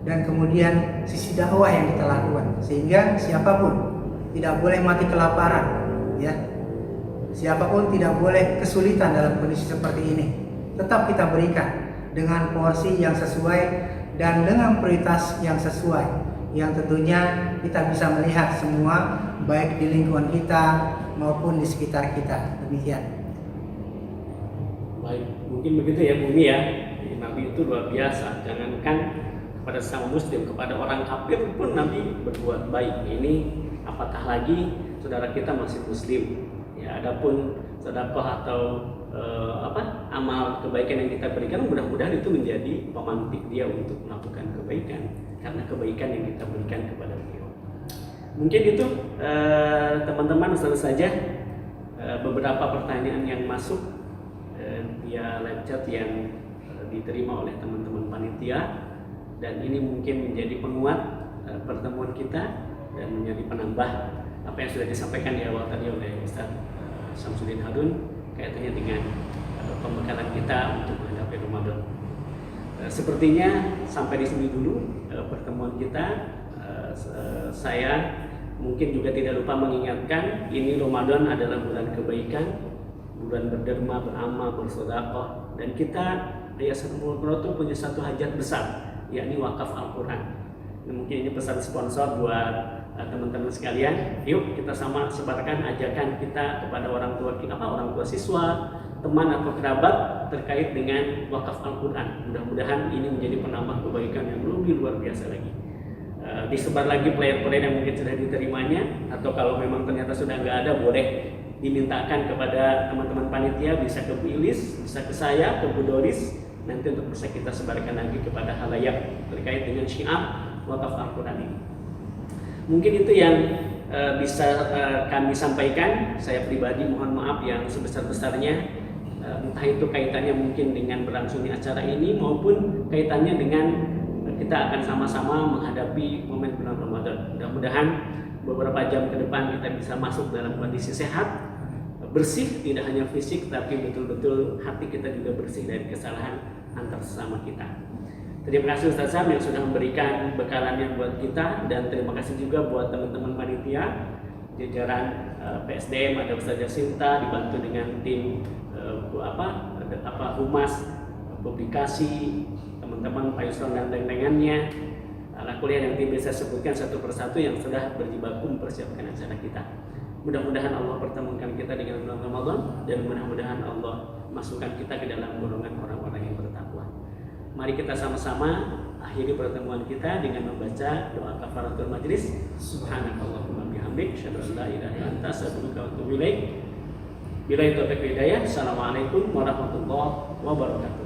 dan kemudian sisi dakwah yang kita lakukan, sehingga siapapun tidak boleh mati kelaparan ya, siapapun tidak boleh kesulitan dalam kondisi seperti ini. Tetap kita berikan dengan porsi yang sesuai dan dengan prioritas yang sesuai, yang tentunya kita bisa melihat semua, baik di lingkungan kita maupun di sekitar kita. Demikian. Baik, mungkin begitu ya Bu Umi ya. Nabi itu luar biasa. Jangankan kepada sesama muslim, kepada orang kafir pun Nabi berbuat baik. Ini apatah lagi saudara kita masih muslim. Ya, adapun sedekah atau amal kebaikan yang kita berikan, mudah-mudahan itu menjadi pemantik dia untuk melakukan kebaikan, karena kebaikan yang kita berikan kepada beliau. Mungkin itu teman-teman, selalu saja beberapa pertanyaan yang masuk via live chat yang diterima oleh teman-teman panitia, dan ini mungkin menjadi penguat pertemuan kita dan menjadi penambah apa yang sudah disampaikan di awal tadi oleh Ustaz Syamsuddin Harun kaitannya dengan pembekalan kita untuk menghadapi Ramadan. Sepertinya sampai di sini dulu pertemuan kita. Saya mungkin juga tidak lupa mengingatkan, ini Ramadan adalah bulan kebaikan, bulan berderma, beramal, bersedekah, dan kita Yayasan Ummul Qura itu punya satu hajat besar, yakni wakaf Al-Quran. Mungkin ini pesan sponsor buat teman-teman sekalian. Yuk kita sama sebarkan ajakan kita kepada orang tua kita, orang tua siswa, teman atau kerabat terkait dengan wakaf Al-Quran. Mudah-mudahan ini menjadi penambah kebaikan yang lebih luar biasa lagi. Disebar lagi player-player yang mungkin sudah diterimanya, atau kalau memang ternyata sudah nggak ada, boleh dimintakan kepada teman-teman panitia, bisa ke Bu Ilis, bisa ke saya, ke Bu Doris, nanti untuk bisa kita sebarkan lagi kepada halayak terkait dengan syiar wakaf Al-Quran ini. Mungkin itu yang bisa kami sampaikan. Saya pribadi mohon maaf yang sebesar-besarnya, entah itu kaitannya mungkin dengan berlangsungnya acara ini maupun kaitannya dengan kita akan sama-sama menghadapi momen bulan Ramadan. Mudah-mudahan beberapa jam ke depan kita bisa masuk dalam kondisi sehat, bersih, tidak hanya fisik tapi betul-betul hati kita juga bersih dari kesalahan antar sesama kita. Terima kasih Ustaz Sam yang sudah memberikan bekalannya buat kita, dan terima kasih juga buat teman-teman panitia, jajaran PSDM, ada Ustaz Jasinta dibantu dengan tim humas, publikasi, teman-teman Pak Yusron dan lain-lainnya. Kuliah yang bisa saya sebutkan satu persatu yang sudah berjibaku mempersiapkan acara kita. Mudah-mudahan Allah pertemukan kita dengan bulan Ramadan, dan mudah-mudahan Allah masukkan kita ke dalam golongan orang-orang yang bertakwa. Mari kita sama-sama akhiri pertemuan kita dengan membaca doa kafaratul majlis. Subhanakallahumma bihamdik, asyhadu an la ilaha illa anta, astaghfiruka wa atubu ilaik. Billahi taufiq wal hidayah. Assalamualaikum warahmatullahi wabarakatuh.